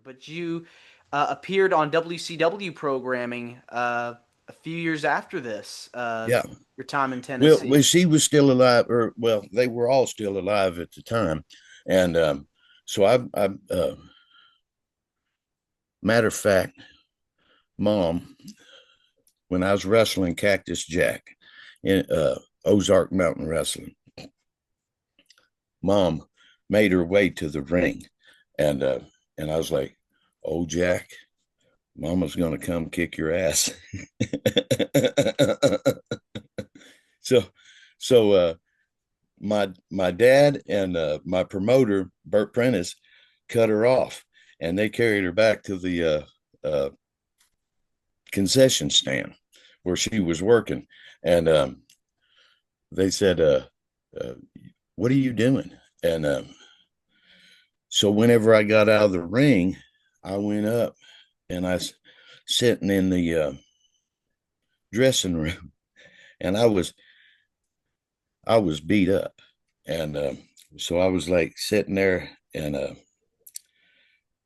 but you appeared on WCW programming a few years after this, Yeah. your time in Well, Tennessee. she was still alive, or well, they were all still alive at the time, and so matter of fact, Mom, when I was wrestling Cactus Jack in Ozark Mountain Wrestling, Mom made her way to the ring, and I was like, "Oh, Jack, Mama's gonna come kick your ass." so, so my dad and my promoter Bert Prentice cut her off, and they carried her back to the concession stand where she was working, and they said, uh, "What are you doing?" And so whenever I got out of the ring, I went up and I was sitting in the dressing room, and I was beat up, and so I was like sitting there, and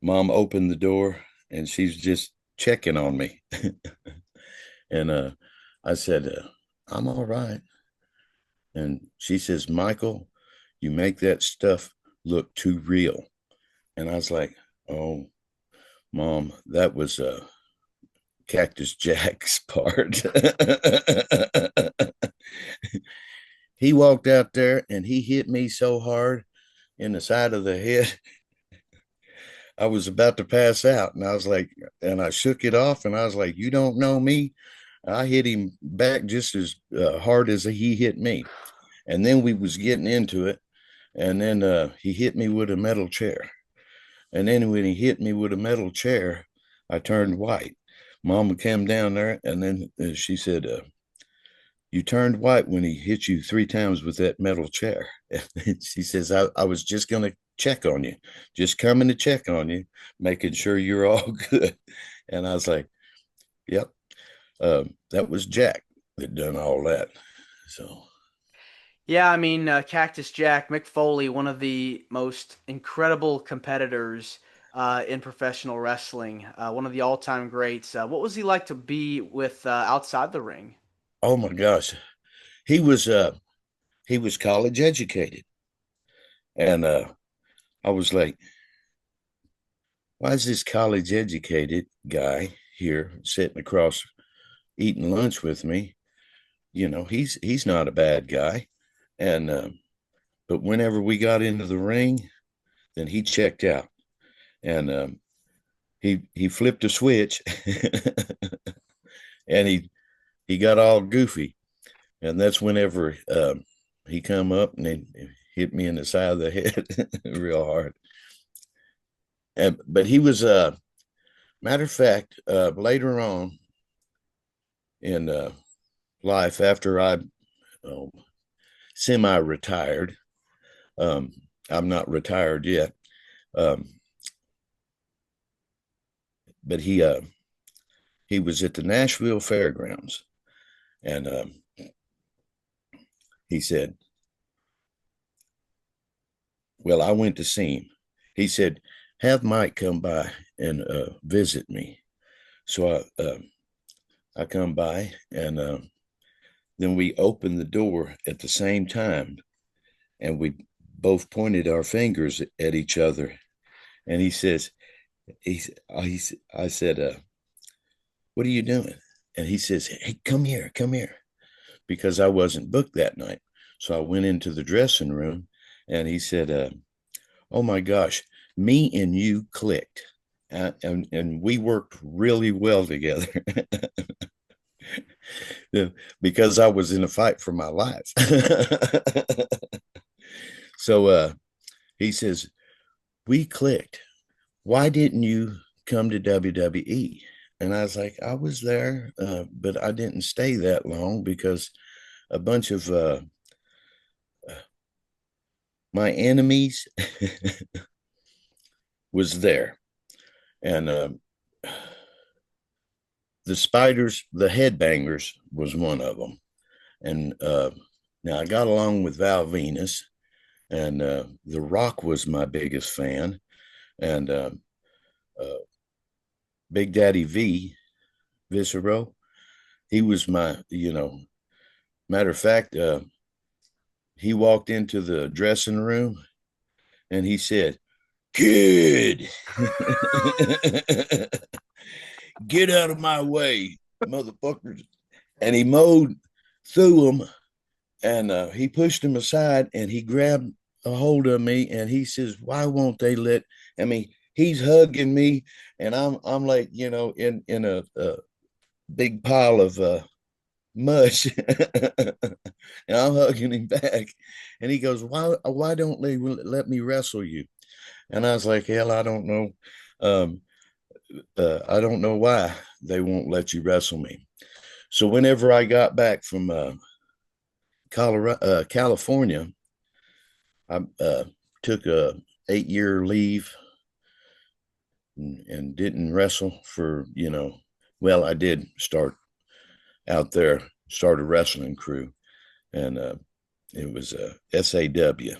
Mom opened the door, and she's just checking on me, and I said, "I'm all right," and she says, "Michael, you make that stuff look too real," and I was like, "Oh, Mom, that was Cactus Jack's part." He walked out there and he hit me so hard in the side of the head, I was about to pass out. And I was like, and I shook it off and I was like, "You don't know me." I hit him back just as hard as he hit me. And then we was getting into it. And then he hit me with a metal chair. And then when he hit me with a metal chair, I turned white. Mama came down there and then she said, "You turned white when he hit you 3 times with that metal chair." She says, I was just going to check on you, just coming to check on you, making sure you're all good." And I was like, "Yep, that was Jack that done all that." So, Yeah, I mean, Cactus Jack, Mick Foley, one of the most incredible competitors in professional wrestling, one of the all-time greats. What was he like to be with outside the ring? oh my gosh, he was uh, he was college educated, and I was like, "Why is this college educated guy here sitting across eating lunch with me? He's not a bad guy." And but whenever we got into the ring, then he checked out, and he flipped a switch, and he got all goofy, and that's whenever he come up and he hit me in the side of the head real hard. And but he was matter of fact, later on in life, after I uh, semi-retired, um, I'm not retired yet. Um, but he was at the Nashville Fairgrounds, and he said, "Well, I went to see him." He said, "Have Mike come by and visit me." So I come by, and then we opened the door at the same time, and we both pointed our fingers at each other. And he says, I said, "What are you doing?" And he says, "Hey, come here, come here," because I wasn't booked that night. So I went into the dressing room, and he said, "Oh my gosh, me and you clicked." And we worked really well together because I was in a fight for my life. So he says, "We clicked. Why didn't you come to WWE?" And I was like, "I was there, but I didn't stay that long because a bunch of my enemies was there." And the Spiders, the Headbangers was one of them. And now I got along with Val Venus, and The Rock was my biggest fan. And uh, Big Daddy V Viscero. He was my, matter of fact, he walked into the dressing room and he said, "Kid, get out of my way, motherfuckers." And he mowed through them, and he pushed him aside, and he grabbed a hold of me and he says, "Why won't they let?" I mean, he's hugging me, and I'm like, in a big pile of mush, and I'm hugging him back, and he goes, "Why don't they let me wrestle you?" And I was like, "Hell, I don't know. Um, I don't know why they won't let you wrestle me." So whenever I got back from California, I took a 8 year leave and didn't wrestle for, well, I did start out there, start a wrestling crew, and it was SAW.